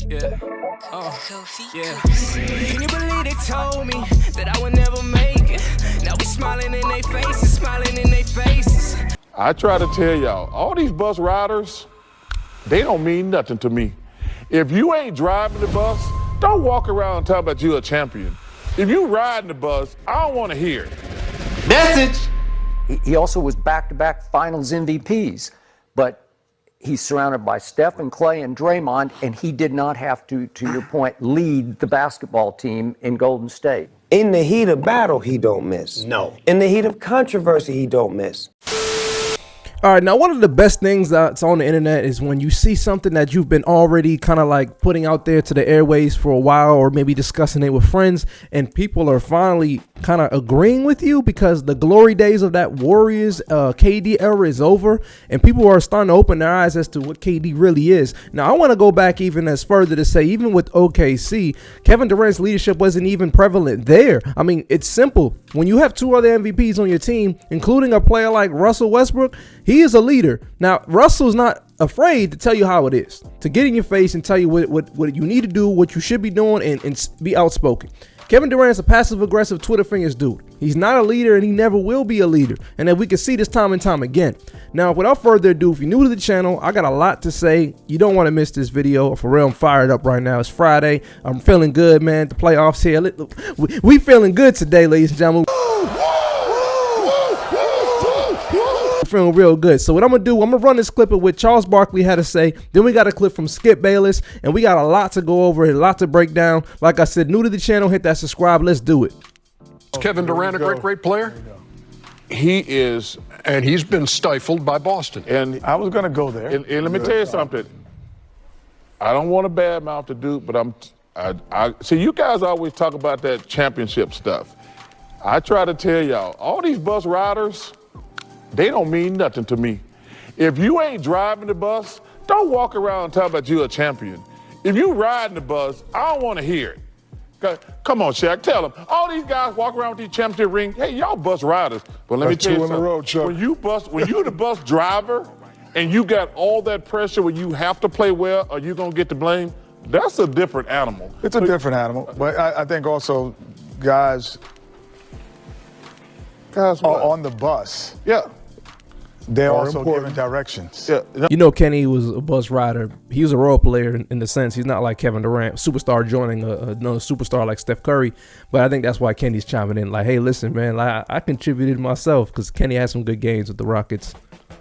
Yeah. Yeah. Can you believe they told me that I would never make it? Now we smiling in their faces, smiling in their faces. I try to tell y'all, all these bus riders, they don't mean nothing to me. If you ain't driving the bus, don't walk around and talk about you a champion. If you riding the bus, I don't want to hear it. Message! He also was back-to-back finals MVPs, but he's surrounded by Steph and Clay and Draymond, and he did not have to your point, lead the basketball team in Golden State. In the heat of battle, he don't miss. No. In the heat of controversy, he don't miss. All right, now one of the best things that's on the internet is when you see something that you've been already kind of like putting out there to the airways for a while, or maybe discussing it with friends, and people are finally kind of agreeing with you because the glory days of that Warriors KD era is over, and people are starting to open their eyes as to what KD really is. Now, I want to go back even as further to say, even with OKC, Kevin Durant's leadership wasn't even prevalent there. I mean, it's simple. When you have two other MVPs on your team, including a player like Russell Westbrook, he is a leader. Now, Russell's not afraid to tell you how it is, to get in your face and tell you what you need to do, what you should be doing, and be outspoken. Kevin Durant's a passive-aggressive Twitter fingers dude. He's not a leader, and he never will be a leader. And that we can see this time and time again. Now, without further ado, if you're new to the channel, I got a lot to say. You don't want to miss this video. For real, I'm fired up right now. It's Friday. I'm feeling good, man. The playoffs here. We feeling good today, ladies and gentlemen. Feeling real good. So what I'm gonna do, I'm gonna run this clip of what Charles Barkley had to say. Then we got a clip from Skip Bayless, and we got a lot to go over, a lot to break down. Like I said, new to the channel, hit that subscribe. Let's do it. Is Kevin Durant a great player? He is, And he's been stifled by Boston. and I was going to go there. And let me tell you something. I don't want to badmouth the dude, but I see you guys always talk about that championship stuff. I try to tell y'all, all these bus riders, they don't mean nothing to me. If you ain't driving the bus, don't walk around and talk about you a champion. If you riding the bus, I don't want to hear it. Come on, Shaq, tell them. All these guys walk around with these championship rings. Hey, y'all bus riders. But let me tell you something. 2 in a row, Chuck. When you the bus driver and you got all that pressure where you have to play well or you're going to get the blame, that's a different animal. It's a different animal, but I think also guys Guys, are what? on the bus. Yeah. They're Are also important. giving directions. Yeah. You know, Kenny was a bus rider. He was a role player in the sense he's not like Kevin Durant, superstar joining another superstar like Steph Curry. But I think that's why Kenny's chiming in like, hey, listen, man, like, I contributed myself because Kenny had some good games with the Rockets.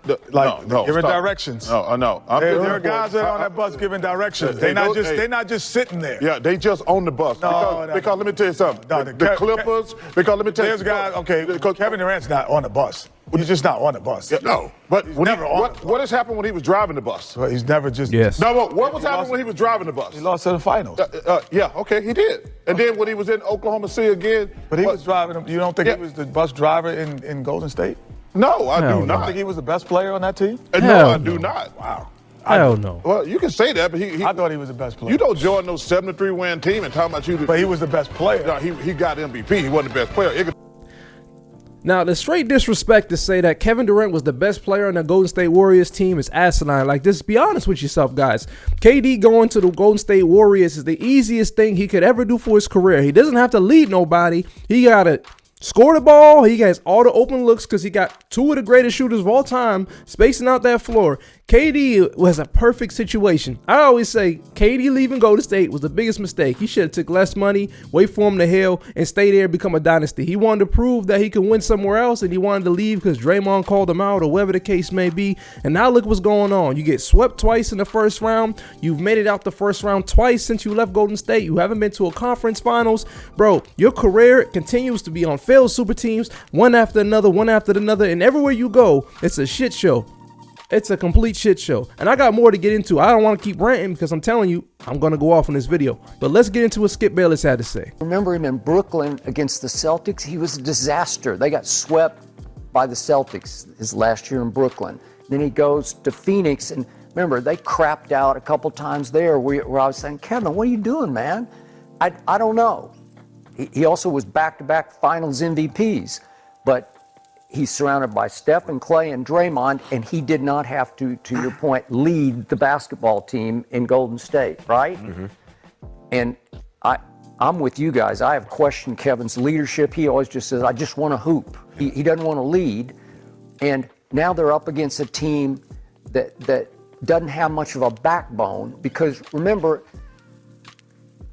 Giving stop. directions. No. There are guys that are on that bus giving directions. They're not just sitting there. Yeah, they just on the bus. Because let me tell you something. The Clippers, because let me tell you There's guys, okay, because Kevin Durant's not on the bus. He's just not on the bus. Yeah, no, but what has happened when he was driving the bus? Well, he's never just. Yes. No, what was happening when he was driving the bus? He lost to the finals. Yeah, okay, he did. And then when he was in Oklahoma City again. But he was driving. You don't think he was the bus driver in Golden State? No, I do You don't not. think he was the best player on that team? No, I do not. Wow. Hell no. Well, you can say that, but I thought he was the best player. You don't join those 73 win team and talk about you. But he was the best player. No, he got MVP. He wasn't the best player. Now, the straight disrespect to say that Kevin Durant was the best player on the Golden State Warriors team is asinine. Like, just be honest with yourself, guys. KD going to the Golden State Warriors is the easiest thing he could ever do for his career. He doesn't have to lead nobody. He got to score the ball. He has all the open looks because he got two of the greatest shooters of all time spacing out that floor. KD was a perfect situation. I always say KD leaving Golden State was the biggest mistake. He should have took less money, wait for him to heal, and stay there and become a dynasty. He wanted to prove that he could win somewhere else, and he wanted to leave because Draymond called him out or whatever the case may be. And now look what's going on. You get swept twice in the first round. You've made it out the first round twice since you left Golden State. You haven't been to a conference finals. Bro, your career continues to be on failed super teams, one after another, and everywhere you go, it's a shit show. It's a complete shit show. And I got more to get into. I don't want to keep ranting because I'm telling you, I'm going to go off on this video. But let's get into what Skip Bayless had to say. Remember him in Brooklyn against the Celtics? He was a disaster. They got swept by the Celtics his last year in Brooklyn. Then he goes to Phoenix, and remember, they crapped out a couple times there where I was saying, Kevin, what are you doing, man? I don't know. He also was back-to-back finals MVPs, but he's surrounded by Steph and Clay and Draymond, and he did not have to your point, lead the basketball team in Golden State, right? Mm-hmm. And I'm with you guys. I have questioned Kevin's leadership. He always just says, I just want to hoop. He doesn't want to lead. And now they're up against a team that doesn't have much of a backbone, because remember,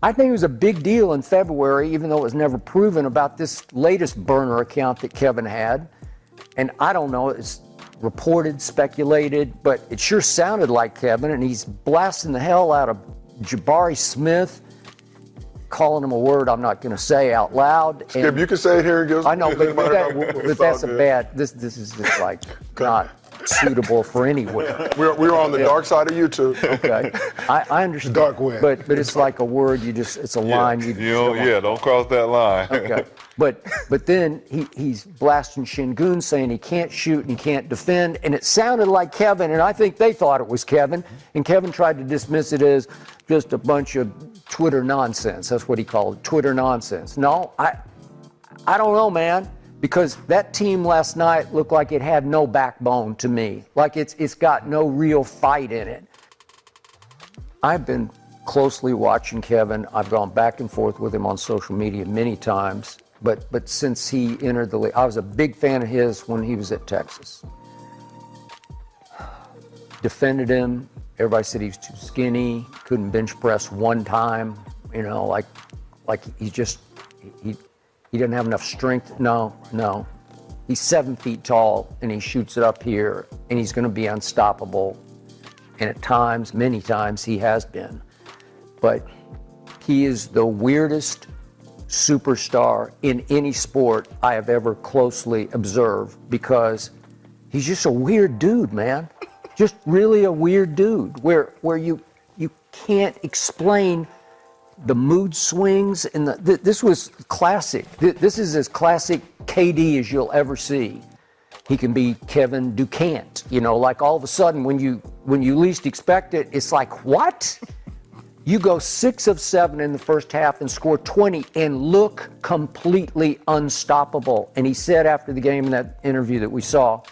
I think it was a big deal in February, even though it was never proven, about this latest burner account that Kevin had. And I don't know, it's reported, speculated, but it sure sounded like Kevin, and he's blasting the hell out of Jabari Smith, calling him a word I'm not going to say out loud. Skip, you can say it here. I know, but that's a bad, this is just like not suitable for anywhere. We're on the dark side of YouTube. Okay, I understand. Dark web. But it's like a word it's a line. Don't cross that line. Okay, but then he's blasting Şengün, saying he can't shoot and he can't defend, and it sounded like Kevin, and I think they thought it was Kevin, and Kevin tried to dismiss it as just a bunch of Twitter nonsense. That's what he called it, Twitter nonsense. No, I don't know, man. Because that team last night looked like it had no backbone to me. Like it's got no real fight in it. I've been closely watching Kevin. I've gone back and forth with him on social media many times. But since he entered the league, I was a big fan of his when he was at Texas. Defended him. Everybody said he was too skinny. Couldn't bench press one time. You know, like he doesn't have enough strength. No. He's 7 feet tall, and he shoots it up here, and he's going to be unstoppable. And at times, many times, he has been. But he is the weirdest superstar in any sport I have ever closely observed, because he's just a weird dude, man. Just really a weird dude, where you can't explain the mood swings, and this was classic. This is as classic KD as you'll ever see. He can be Kevin Durant, like all of a sudden when you least expect it, it's like, what? You go 6 of 7 in the first half and score 20 and look completely unstoppable. And he said after the game in that interview that we saw,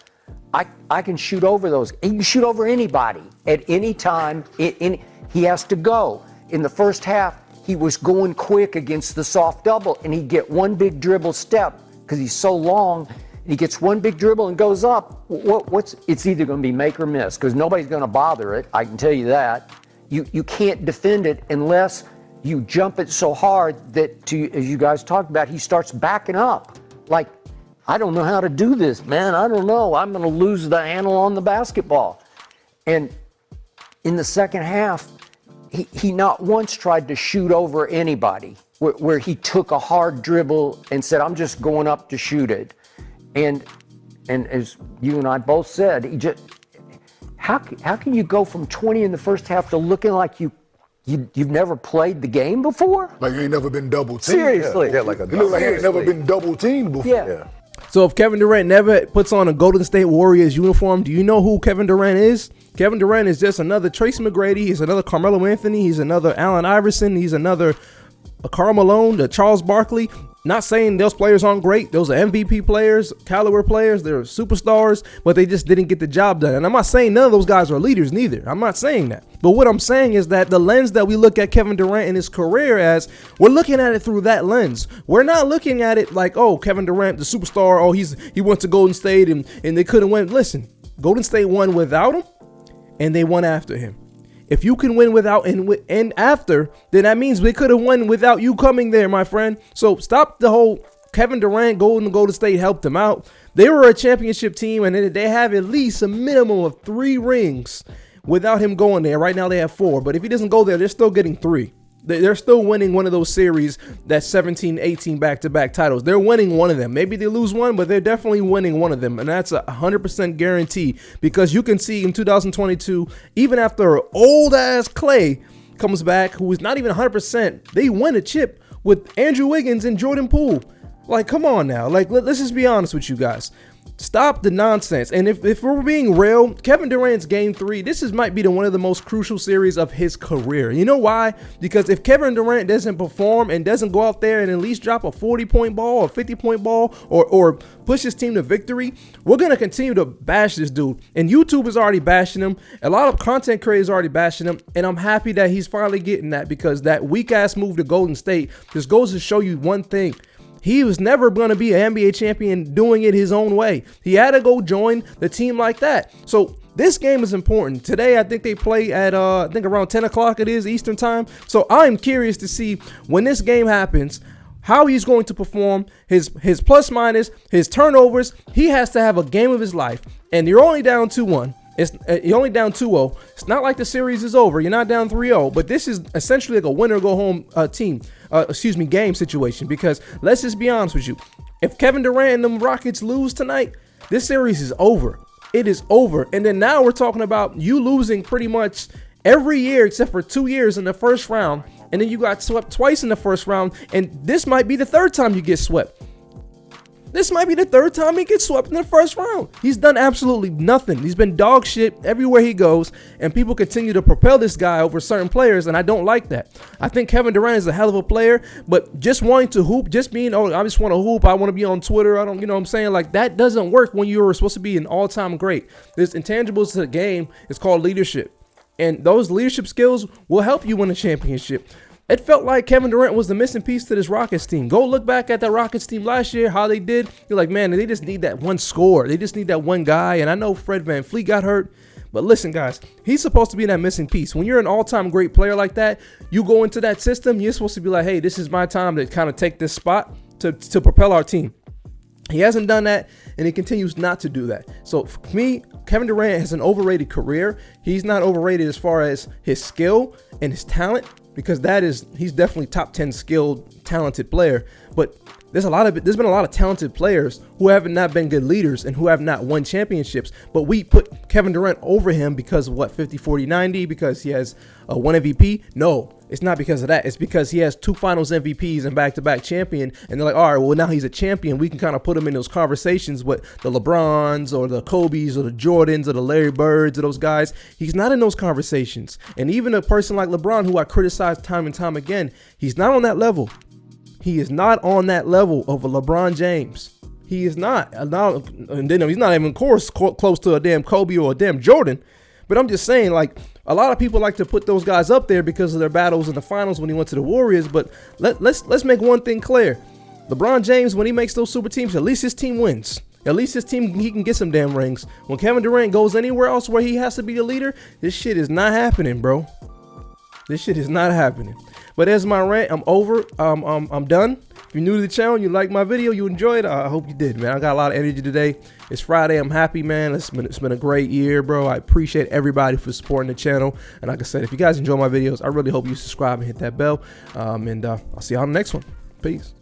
I can shoot over those. He can shoot over anybody at any time. He has to go. In the first half, he was going quick against the soft double, and he'd get one big dribble step because he's so long. And he gets one big dribble and goes up. It's either going to be make or miss, because nobody's going to bother it. I can tell you that. You can't defend it unless you jump it so hard that, as you guys talked about, he starts backing up. Like, I don't know how to do this, man. I don't know. I'm going to lose the handle on the basketball. And in the second half, he not once tried to shoot over anybody, where he took a hard dribble and said, I'm just going up to shoot it. And as you and I both said, he just, how can you go from 20 in the first half to looking like you've never played the game before? Like you ain't never been double teamed. Seriously. Yeah, like you look like you ain't never been double teamed before. Yeah. So if Kevin Durant never puts on a Golden State Warriors uniform, do you know who Kevin Durant is? Kevin Durant is just another Tracy McGrady. He's another Carmelo Anthony. He's another Allen Iverson. He's another Karl Malone, the Charles Barkley. Not saying those players aren't great. Those are MVP players, caliber players. They're superstars, but they just didn't get the job done. And I'm not saying none of those guys are leaders neither. I'm not saying that. But what I'm saying is that the lens that we look at Kevin Durant and his career as, we're looking at it through that lens. We're not looking at it like, oh, Kevin Durant, the superstar, oh, he went to Golden State and they couldn't win. Listen, Golden State won without him, and they won after him. If you can win without and after, then that means we could have won without you coming there, my friend. So stop the whole Kevin Durant going to Golden State helped them out. They were a championship team, and they have at least a minimum of 3 rings without him going there. Right now they have 4, but if he doesn't go there, they're still getting 3. They're still winning one of those series, that 17, 18 back-to-back titles. They're winning one of them. Maybe they lose one, but they're definitely winning one of them. And that's a 100% guarantee, because you can see in 2022, even after old-ass Clay comes back, who is not even 100%, they win a chip with Andrew Wiggins and Jordan Poole. Like, come on now. Like, let's just be honest with you guys. Stop the nonsense. And if we're being real, Kevin Durant's game 3, might be one of the most crucial series of his career. You know why? Because if Kevin Durant doesn't perform and doesn't go out there and at least drop a 40-point ball or 50-point ball or push his team to victory, we're going to continue to bash this dude. And YouTube is already bashing him. A lot of content creators are already bashing him. And I'm happy that he's finally getting that, because that weak-ass move to Golden State just goes to show you one thing. He was never going to be an NBA champion doing it his own way. He had to go join the team like that. So this game is important. Today, I think they play at, I think around 10 o'clock it is Eastern time. So I'm curious to see when this game happens, how he's going to perform, his plus minus, his turnovers. He has to have a game of his life. And you're only down 2-1. You're only down 2-0. It's not like the series is over. You're not down 3-0. But this is essentially like a winner go home game situation. Because let's just be honest with you. If Kevin Durant and them Rockets lose tonight, this series is over. It is over. And then now we're talking about you losing pretty much every year except for 2 years in the first round. And then you got swept twice in the first round. And this might be the third time you get swept. This might be the third time he gets swept in the first round. He's done absolutely nothing. He's been dog shit everywhere he goes, and people continue to propel this guy over certain players, and I don't like that. I think Kevin Durant is a hell of a player, but just wanting to hoop, just being, oh, I just want to hoop, I want to be on Twitter, I don't, you know what I'm saying? Like, that doesn't work when you're supposed to be an all-time great. There's intangibles to the game. It's called leadership, and those leadership skills will help you win a championship. It felt like Kevin Durant was the missing piece to this Rockets team. Go look back at that Rockets team last year, how they did. You're like, man, they just need that one score. They just need that one guy. And I know Fred VanVleet got hurt. But listen, guys, he's supposed to be that missing piece. When you're an all-time great player like that, you go into that system, you're supposed to be like, hey, this is my time to kind of take this spot to propel our team. He hasn't done that, and he continues not to do that. So for me, Kevin Durant has an overrated career. He's not overrated as far as his skill and his talent, because he's definitely top 10 skilled, talented player. But there's been a lot of talented players who have not been good leaders and who have not won championships. But we put Kevin Durant over him because of what, 50, 40, 90, because he has one MVP? No, it's not because of that. It's because he has 2 finals MVPs and back-to-back champion. And they're like, all right, well, now he's a champion. We can kind of put him in those conversations with the LeBrons or the Kobes or the Jordans or the Larry Birds or those guys. He's not in those conversations. And even a person like LeBron, who I criticize time and time again, he's not on that level. He is not on that level of a LeBron James. He is not. And then he's not even close to a damn Kobe or a damn Jordan. But I'm just saying, like, a lot of people like to put those guys up there because of their battles in the finals when he went to the Warriors. But let's make one thing clear. LeBron James, when he makes those super teams, at least his team wins. At least his team, he can get some damn rings. When Kevin Durant goes anywhere else where he has to be the leader, this shit is not happening, bro. This shit is not happening. But there's my rant. I'm over. I'm done. If you're new to the channel and you like my video, you enjoyed it, I hope you did, man. I got a lot of energy today. It's Friday. I'm happy, man. It's been a great year, bro. I appreciate everybody for supporting the channel. And like I said, if you guys enjoy my videos, I really hope you subscribe and hit that bell. I'll see you on the next one. Peace.